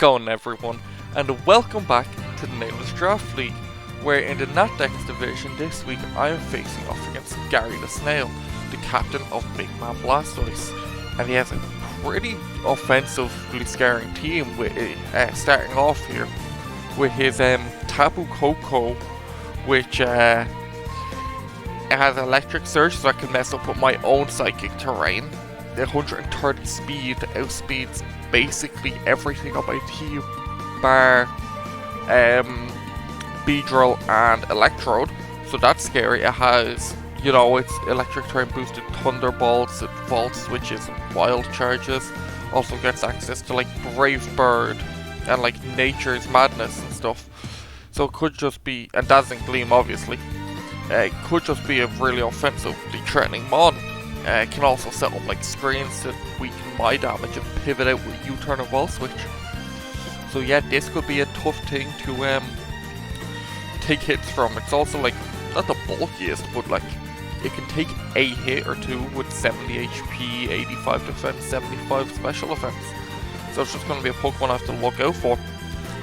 Going everyone, and welcome back to the Nameless Draft League, where in the Natdex division this week I am facing off against Garydasnail, the captain of Big Man Blastoise, and he has a pretty offensively scaring team with starting off here with his Tapu Koko, which has electric surge, so I can mess up with my own psychic terrain. The 130 speed outspeeds basically everything on my team, bar Beedrill and Electrode, so that's scary. It has, its electric terrain boosted Thunderbolts, it Vault Switches and Wild Charges, also gets access to like Brave Bird and like Nature's Madness and stuff, so it could just be, and Dazzling Gleam obviously, it could just be a really offensively threatening mon. It can also set up like screens to weaken my damage and pivot out with U-turn and Vault Switch. So yeah, this could be a tough thing to take hits from. It's also like, not the bulkiest, but like, it can take a hit or two with 70 HP, 85 defense, 75 special offense. So it's just going to be a Pokemon I have to look out for.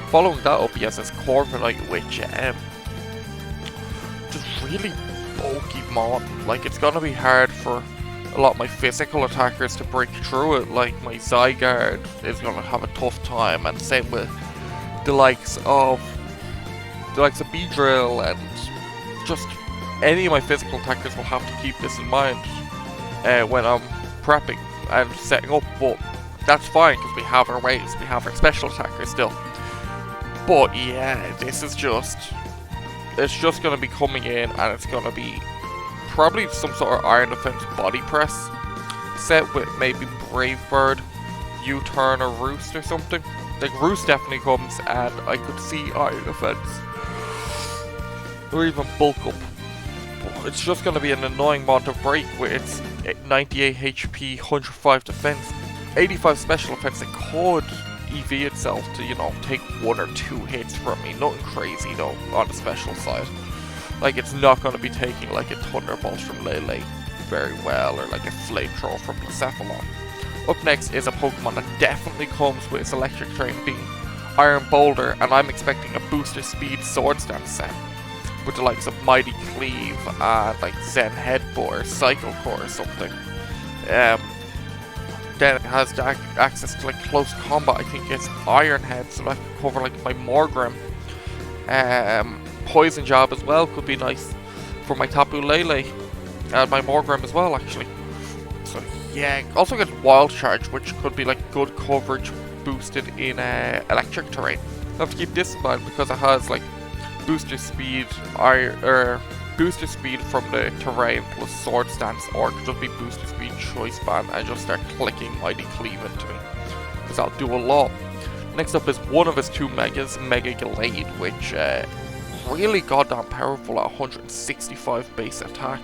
Following that up, he has this Corviknight, which just really bulky mon. Like, it's going to be hard for a lot of my physical attackers to break through it. Like my Zygarde is going to have a tough time, and same with the likes of Beedrill, and just any of my physical attackers will have to keep this in mind when I'm prepping and setting up. But that's fine because we have our ways, we have our special attackers still. But yeah, this is it's just going to be coming in, and it's going to be probably some sort of Iron Defense body press set with maybe Brave Bird, U-turn or Roost or something. Like Roost definitely comes, and I could see Iron Defense or even Bulk Up. But it's just going to be an annoying mon to break with its 98 HP, 105 defense, 85 special offense. It could EV itself to, take one or two hits from me. Nothing crazy though on the special side. Like, it's not going to be taking like a Thunderbolt from Lele very well, or like a Flamethrower from Blacephalon. Up next is a Pokemon that definitely comes with its electric terrain being Iron Boulder, and I'm expecting a booster speed Sword Stance set with the likes of Mighty Cleave and like Zen Headbutt or Psycho Core or something. Then it has access to like close combat. I think it's Iron Head, so that can cover like my Morgrem. Poison Jab as well could be nice for my Tapu Lele and my Morgrem as well, actually. So yeah, also get Wild Charge, which could be like good coverage boosted in electric terrain. I have to keep this in mind because it has like booster speed, booster speed from the terrain plus Sword Stance, or it could just be booster speed Choice Band and just start clicking Mighty Cleave into me, because that'll do a lot. Next up is one of his two Megas, Mega Gallade, which really goddamn powerful at 165 base attack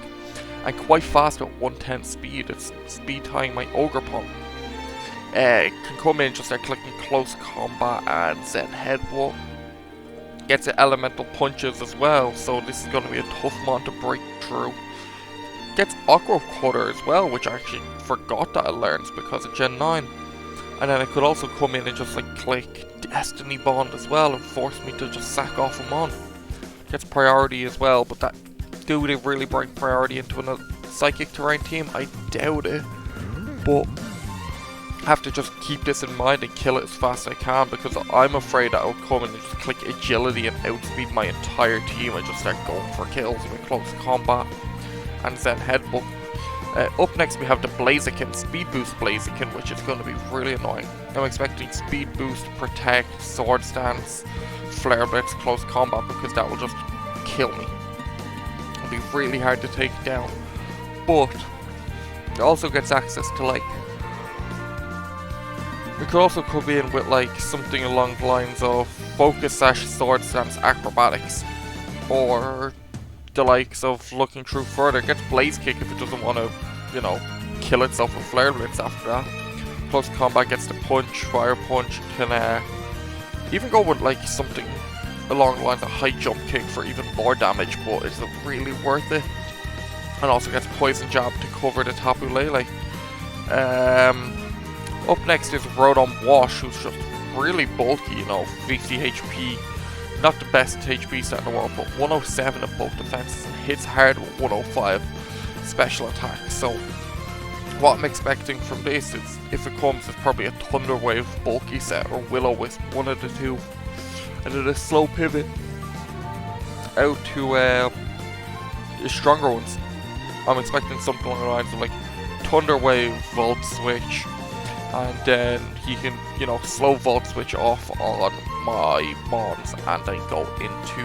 and quite fast at 110 speed. It's speed tying my Ogerpon. It can come in, just start clicking close combat and Zen Headbutt. Gets the elemental punches as well, so this is going to be a tough mon to break through. Gets Aqua Cutter as well, which I actually forgot that it learns because of Gen 9. And then it could also come in and just like click Destiny Bond as well and force me to just sack off a mon. Gets priority as well, but that do they really bring priority into a psychic terrain team? I doubt it, but I have to just keep this in mind and kill it as fast as I can, because I'm afraid that I'll come in and just click agility and outspeed my entire team and just start going for kills with close combat and Zen Headbutt. Up next we have the Blaziken, Speed Boost Blaziken, which is going to be really annoying. I'm expecting Speed Boost, Protect, Sword Stance, Flare Blitz, Close Combat, because that will just kill me. It'll be really hard to take down. But it also gets access to like, it could also come in with like something along the lines of Focus Sash, Sword Stance, Acrobatics, or the likes of Looking Through Further. It gets Blaze Kick if it doesn't want to, kill itself with Flare Blitz after that. Close Combat gets the Punch, Fire Punch, can even go with like something along the lines of High Jump Kick for even more damage, but is it really worth it? And also gets Poison Jab to cover the Tapu Lele. Up next is Rodon Wash, who's just really bulky, you know, 50 HP. Not the best HP stat in the world, but 107 in bulk defenses and hits hard with 105 special attacks. So what I'm expecting from this is, if it comes, it's probably a Thunder Wave bulky set or Will-O-Wisp, one of the two. And then a slow pivot out to the stronger ones. I'm expecting something along the lines of like Thunder Wave, Volt Switch, and then he can, you know, slow Volt Switch off on my Mons and then go into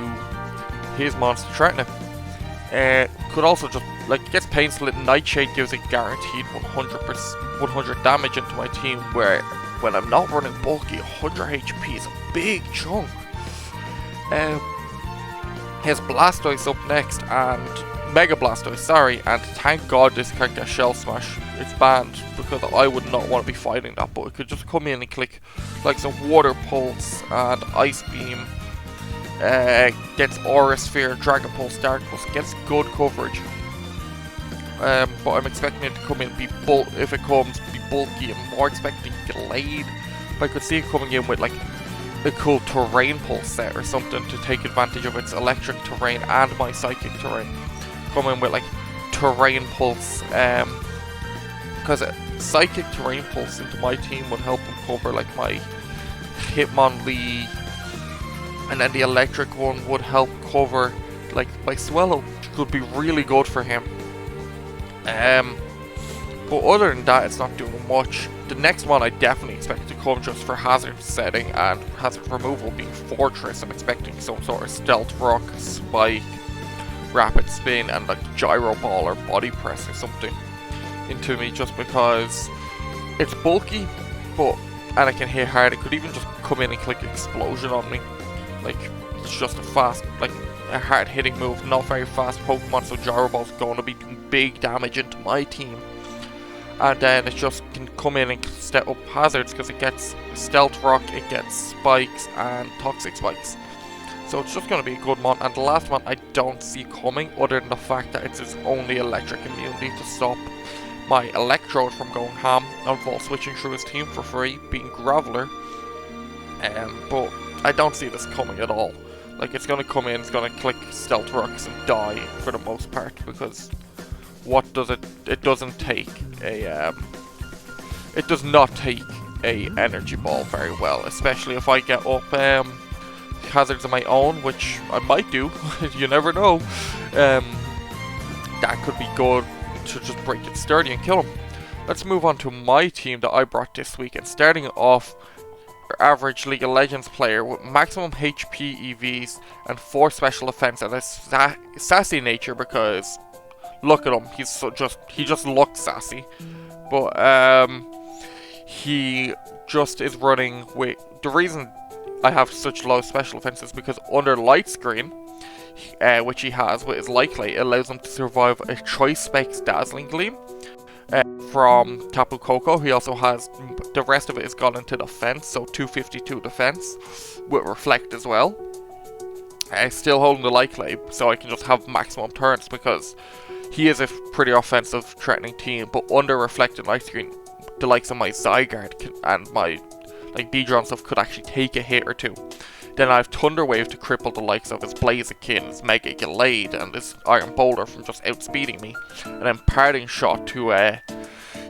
his Mons to threaten him. Could also just, like, it gets Pain Slit, Nightshade gives it guaranteed 100 damage into my team, where when I'm not running bulky, 100 HP is a big chunk. His Blastoise up next, and Mega Blastoise, sorry, and thank God this can't get Shell Smash. It's banned, because I would not want to be fighting that, but it could just come in and click like some Water Pulse and Ice Beam. Gets Aura Sphere, Dragon Pulse, Dark Pulse, gets good coverage. But I'm expecting it to come in, if it comes, be bulky. I'm more expecting Glade. But I could see it coming in with like a cool Terrain Pulse set or something to take advantage of its Electric Terrain and my Psychic Terrain. Come in with like Terrain Pulse, because Psychic Terrain Pulse into my team would help him cover like my Hitmonlee, and then the electric one would help cover like my Swellow, which could be really good for him. But other than that, it's not doing much. The next one I definitely expect to come just for hazard setting and hazard removal being Fortress. I'm expecting some sort of Stealth Rock, Spike, Rapid Spin, and like Gyro Ball or Body Press or something into me, just because it's bulky, and I can hit hard. It could even just come in and click Explosion on me. Like, it's just a fast, like a hard hitting move, not very fast Pokemon, so Gyro Ball's going to be doing big damage into my team. And then it just can come in and step up hazards, because it gets Stealth Rock, it gets Spikes and Toxic Spikes. So it's just going to be a good one. And the last one I don't see coming, other than the fact that it's its only electric immunity to stop my Electrode from going ham and Volt Switching through his team for free, being Graveler. But I don't see this coming at all. Like, it's going to come in, it's going to click Stealth Rocks and die for the most part, because what does it? It doesn't take a it does not take a Energy Ball very well, especially if I get up hazards of my own, which I might do. You never know. That could be good to just break it sturdy and kill him. Let's move on to my team that I brought this week, and starting off, your average League of Legends player with maximum HP, EVs, and 4 special offense, and a sassy nature, because look at him, he just looks sassy. But he just is running with, the reason I have such low special offense is because under Light Screen, which he has with his Light Clay, allows him to survive a Choice Specs Dazzling Gleam from Tapu Koko. He also has, the rest of it is gone into defense, so 252 defense with Reflect as well. Still holding the Light Clay, so I can just have maximum turns, because he is a pretty offensive threatening team. But under Reflect and Light Screen, the likes of my Zygarde and my like Beedrill stuff could actually take a hit or two. Then I have Thunder Wave to cripple the likes of his Blaziken, his Mega Glade, and his Iron Boulder from just outspeeding me. And then Parting Shot to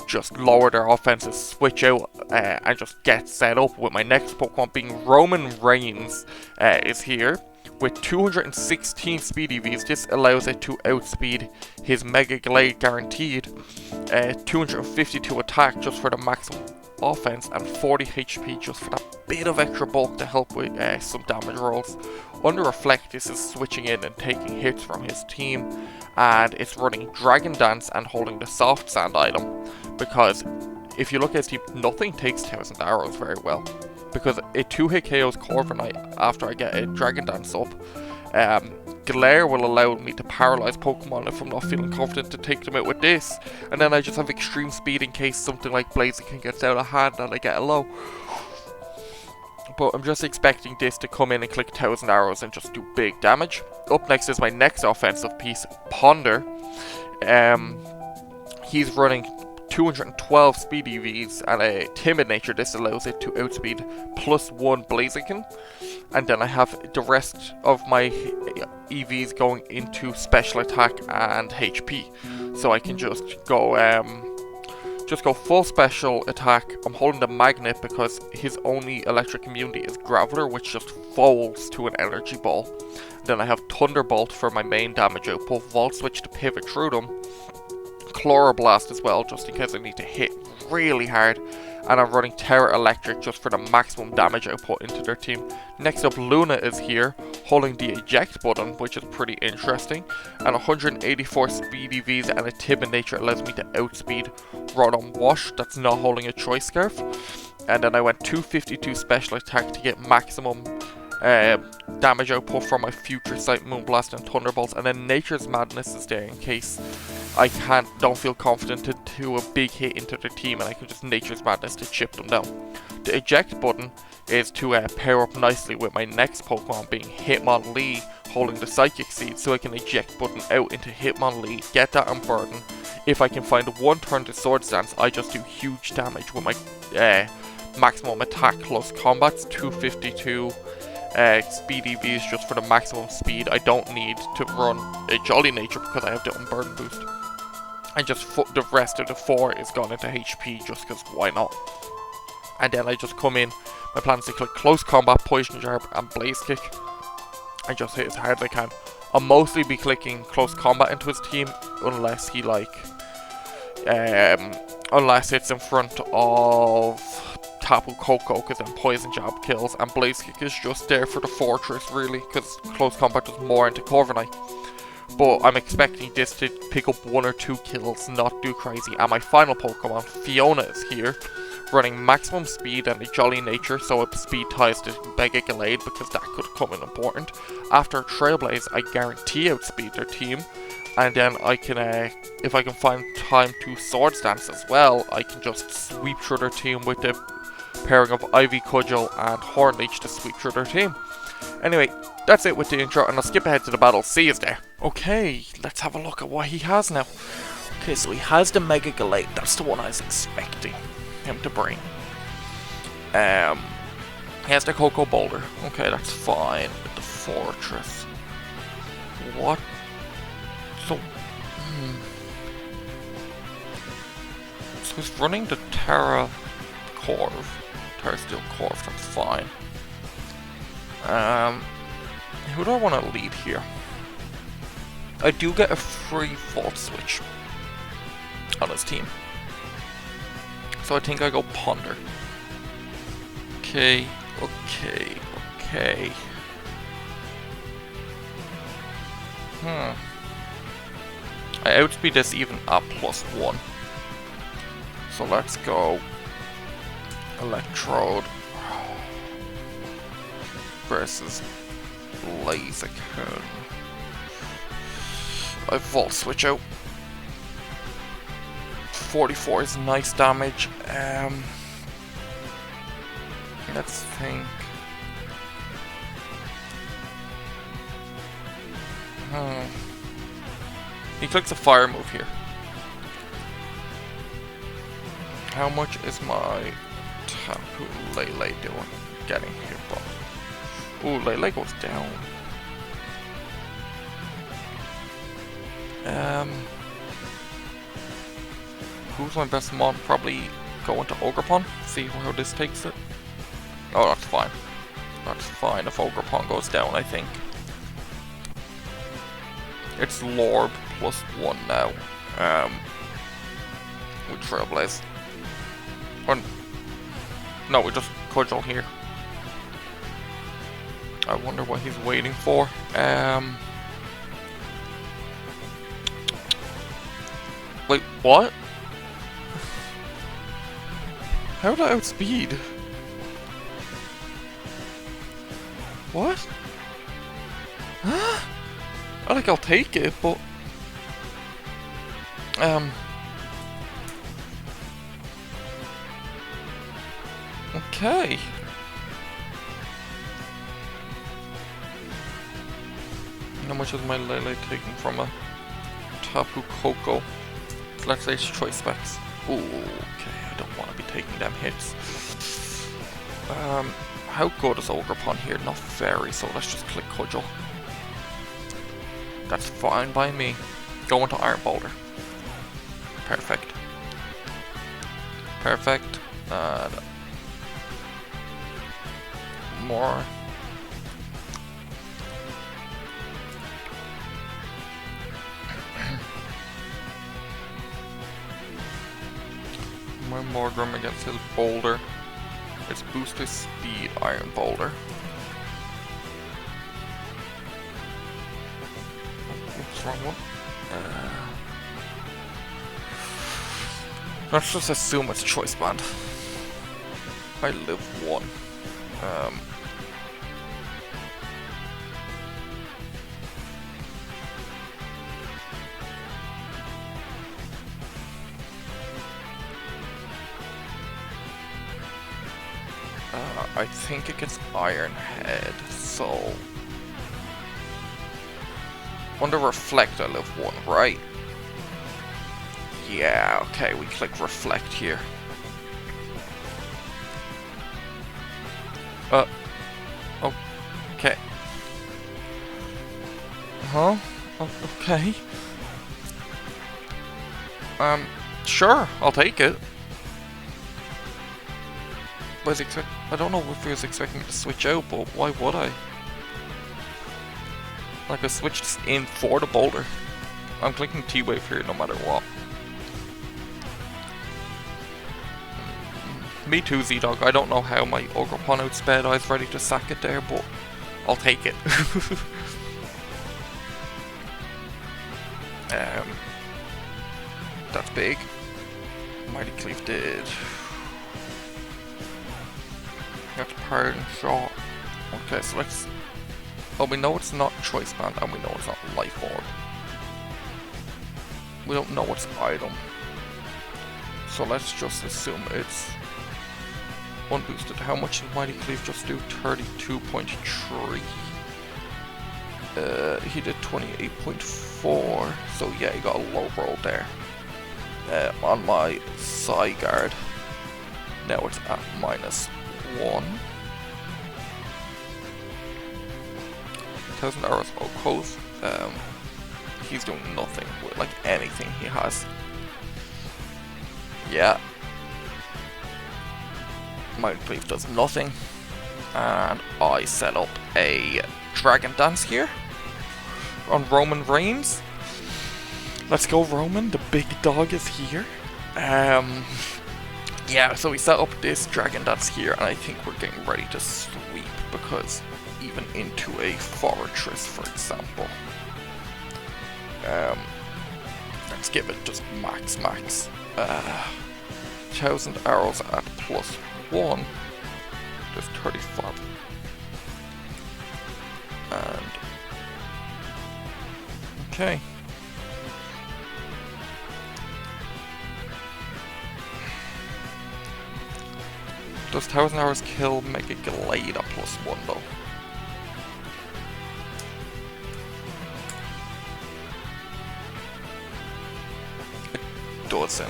just lower their offenses, switch out, and just get set up with my next Pokemon being Roman Reigns is here. With 216 speed EVs, this allows it to outspeed his Mega Glade guaranteed. 252 attack just for the maximum offense, and 40 HP just for that bit of extra bulk to help with some damage rolls. Under Reflect, this is switching in and taking hits from his team, and it's running Dragon Dance and holding the Soft Sand item, because if you look at his team, nothing takes 1000 arrows very well, because it 2-hit KOs Corviknight after I get a Dragon Dance up. Glare will allow me to paralyze Pokemon if I'm not feeling confident to take them out with this, and then I just have extreme speed in case something like Blaziken gets out of hand and I get a low. But I'm just expecting this to come in and click 1000 arrows and just do big damage. Up next is my next offensive piece, Ponder. He's running 212 speed EVs and a timid nature. This allows it to outspeed +1 Blaziken. And then I have the rest of my EVs going into special attack and HP. So I can just go full special attack. I'm holding the magnet because his only electric immunity is Graveler, which just folds to an energy ball. Then I have Thunderbolt for my main damage output, Volt Switch to pivot through them, Chloroblast as well, just in case I need to hit really hard, and I'm running Terra Electric just for the maximum damage output into their team. Next up, Luna is here, holding the eject button, which is pretty interesting, and 184 speed EVs and a timid nature allows me to outspeed Rodon Wash, that's not holding a choice scarf. And then I went 252 special attack to get maximum damage output from my Future Sight, Moonblast and Thunderbolts, and then Nature's Madness is there in case I don't feel confident to do a big hit into the team, and I can just Nature's Madness to chip them down. The eject button is to pair up nicely with my next Pokemon being Hitmonlee, holding the Psychic Seed, so I can eject button out into Hitmonlee, get that on Burden. If I can find one turn to Swords Dance, I just do huge damage with my maximum attack close combats, 252 speed EVs just for the maximum speed. I don't need to run a Jolly Nature because I have the Unburden boost. And just the rest of the 4 is gone into HP just because why not. And then I just come in, my plan is to click Close Combat, Poison Jab and Blaze Kick and just hit as hard as I can. I'll mostly be clicking Close Combat into his team unless he unless it's in front of Tapu Koko, because then Poison Jab kills, and Blaze Kick is just there for the Fortress really, because Close Combat does more into Corviknight. But I'm expecting this to pick up 1 or 2 kills, not do crazy. And my final Pokemon, Fiona, is here, running maximum speed and a Jolly Nature, so it speed ties to Mega Gallade because that could come in important. After Trailblaze, I guarantee outspeed their team, and then I can, if I can find time to Swords Dance as well, I can just sweep through their team with the pairing of Ivy Cudgel and Hornleech to sweep through their team. Anyway, that's it with the intro, and I'll skip ahead to the battle. See you there. Okay, let's have a look at what he has now. Okay, so he has the Mega Gallade. That's the one I was expecting him to bring. He has the Cocoa Boulder. Okay, that's fine. With the Fortress. What? So... So he's running the Terra Corv. Terra Steel Corv, that's fine. Who do I want to lead here? I do get a free Volt Switch on his team, so I think I go Ponder. Okay. I outspeed this even at +1. So let's go Electrode versus Blaziken. I Volt Switch out. 44 is nice damage. Let's think. He clicks a fire move here. How much is my Tapu Lele doing? Getting hit by. Ooh, Lele goes down. Who's my best mod? Probably go into Ogerpon. See how this takes it. Oh, that's fine. That's fine if Ogerpon goes down, I think. It's Lorb +1 now. With Trailblaze. Or, no, we just Cudgel here. I wonder what he's waiting for. Wait, what? How did I outspeed? What? I'll take it, but... Okay. How much is my Lele taking from a Tapu Koko? Let's say it's choice specs. Ooh, okay, I don't want to be taking them hits. How good is Ogerpon here? Not very, so let's just click Cudgel. That's fine by me. Going to Iron Boulder. Perfect. Perfect. And more. My Morgrim against his Boulder. Let's boost his speed, Iron Boulder. Oops, wrong one. Let's just assume it's Choice Band. I live 1. I think it gets Iron Head, so... Under Reflect I live 1, right? Yeah, okay, we click Reflect here. Okay. Huh? Okay. Sure, I'll take it. I don't know if he was expecting me to switch out, but why would I? Like, I switched in for the Boulder. I'm clicking T-Wave here no matter what. Me too, Z-Dog. I don't know how my Ogerpon outsped. I was ready to sack it there, but I'll take it. That's big. Mighty Cleave did. That's Pardon Shot. Okay, so let's... Well, we know it's not Choice Band, and we know it's not Life Orb. We don't know what's item. So let's just assume it's unboosted. How much did Mighty Cleave just do? 32.3. He did 28.4. So yeah, he got a low roll there. On my Zygarde. Now it's at -1. 1,000 arrows Okos. He's doing nothing with like anything he has. Yeah. Mighty Cleave does nothing. And I set up a Dragon Dance here on Roman Reigns. Let's go, Roman. The big dog is here. Yeah, so we set up this Dragon Dance here, and I think we're getting ready to sweep, because even into a Fortress, for example. Let's give it just max. 1,000 arrows at +1. There's 35. And... okay. Does 1,000 arrows kill Mega Glade at +1 though? It doesn't.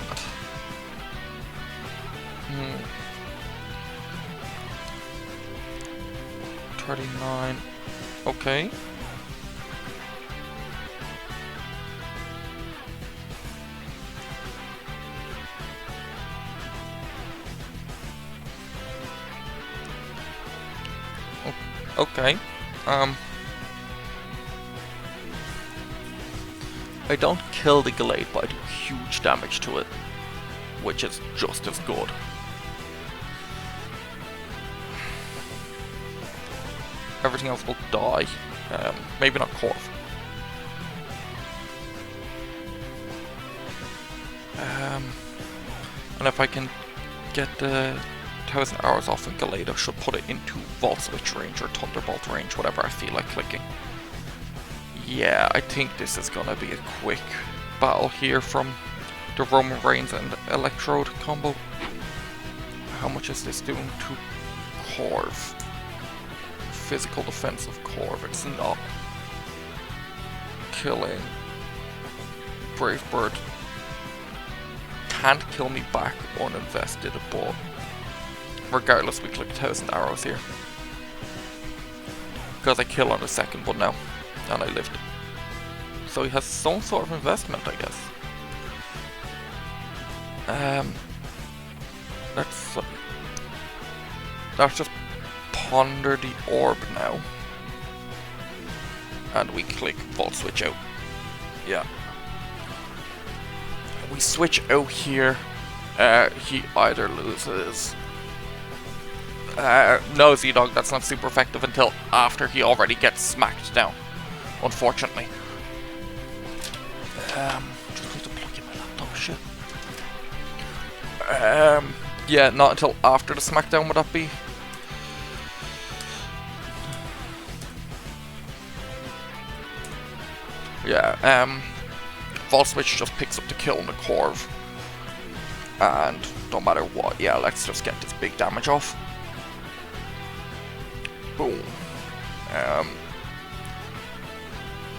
39. Okay. Okay. I don't kill the Glade, but I do huge damage to it, which is just as good. Everything else will die. Maybe not Corv. And if I can get the 1,000 arrows off in Glade, I should put it into Volt Switch range or Thunderbolt range, whatever I feel like clicking. Yeah, I think this is gonna be a quick battle here from the Roman Reigns and Electrode combo. How much is this doing to Corv? Physical defensive Corv, it's not killing Brave Bird. can't kill me back uninvested, but regardless, we click 1000 arrows here. Because I kill on the second one now, and I lived. So he has some sort of investment, I guess. Let's just ponder the orb now. And we click Vault Switch out. Yeah. We switch out here. He either loses... no, Z-Dog, that's not super effective until after he already gets smacked down. Unfortunately. Just need to plug in my laptop, shit. Yeah, not until after the smackdown would that be? Yeah, Vault Switch just picks up the kill on the Corv. And no matter what, yeah, let's just get this big damage off. Boom.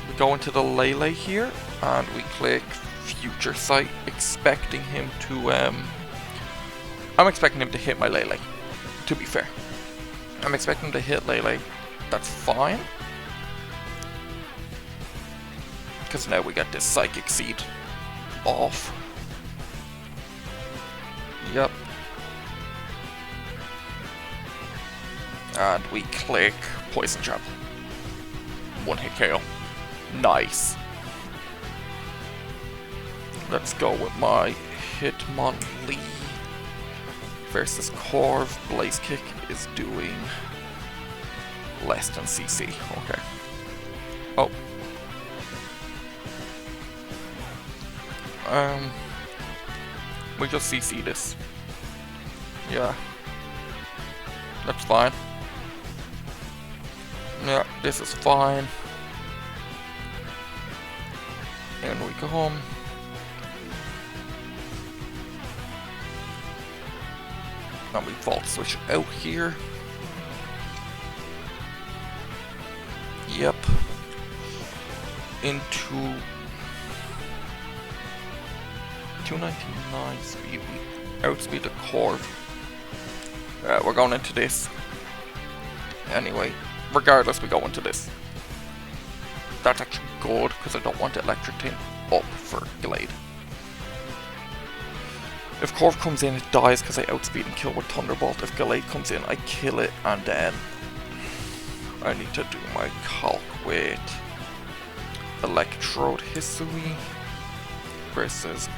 We go into the Lele here, and we click Future Sight, expecting him to, I'm expecting him to hit my Lele, to be fair. I'm expecting him to hit Lele, that's fine. Because now we get this Psychic Seed off. Yep. And we click Poison Jab. One hit KO. Nice. Let's go with my Hitmonlee versus Corv. Blaze Kick is doing less than CC. Okay. Oh. We just CC this. Yeah. That's fine. Yeah, this is fine. And we go home. Now we Vault Switch out here. Yep. Into 299 speed. We outspeed the Corv. We're going into this. Anyway, regardless, we go into this. That's actually good, because I don't want the Electric Thing up for Glade. If Corv comes in, it dies because I outspeed and kill with Thunderbolt. If Glade comes in, I kill it, and then I need to do my calc with Electrode Hisuian versus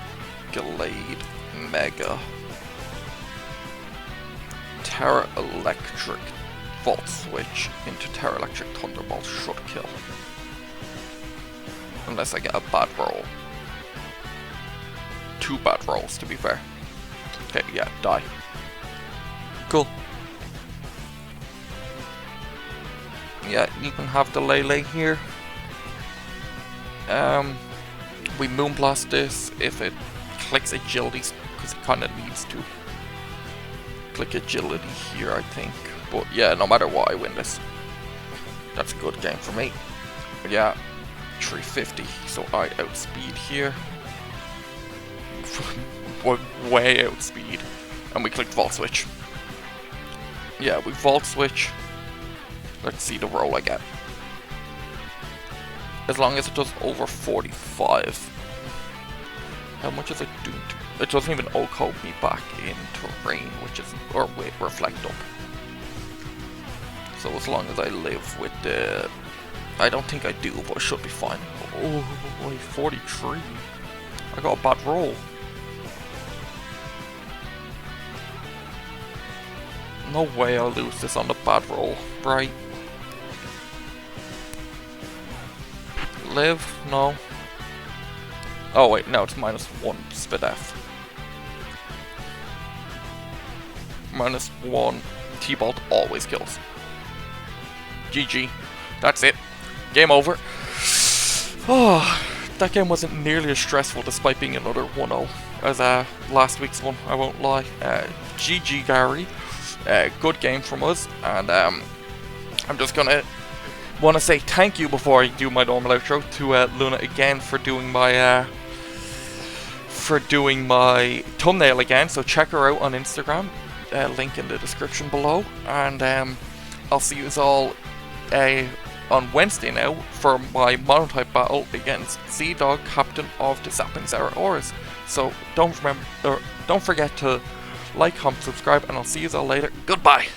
Glade Mega. Terra Electric Vault Switch into Terra Electric Thunderbolt should kill. Unless I get a bad roll. 2 bad rolls, to be fair. Okay, yeah, die. Cool. Yeah, you can have the Lele here. We Moonblast this if it clicks Agility, because it kind of needs to. Click Agility here, I think. But yeah, no matter what, I win this. That's a good game for me. But yeah, 350, so I outspeed here. Way outspeed. And we click Vault Switch. Yeah, we Vault Switch. Let's see the roll I get. As long as it does over 45. How much is it doing to... It doesn't even O-code me back in terrain, which is... Or wait, reflect up. So as long as I live with the... I don't think I do, but it should be fine. Oh, 43. I got a bad roll. No way I'll lose this on the bad roll, right? Live? No. Oh wait, no, it's -1 Spit F. -1. T-Bolt always kills. GG. That's it. Game over. Oh, that game wasn't nearly as stressful despite being another 1-0 as last week's one, I won't lie. GG Gary. Good game from us, and I'm just gonna want to say thank you before I do my normal outro to Luna again for doing my for doing my thumbnail again, so check her out on Instagram, link in the description below, and I'll see you all on Wednesday now for my monotype battle against Sea-Dog, captain of the Zapping Zeraoras. So don't forget to like, comment, subscribe, and I'll see you all later. Goodbye!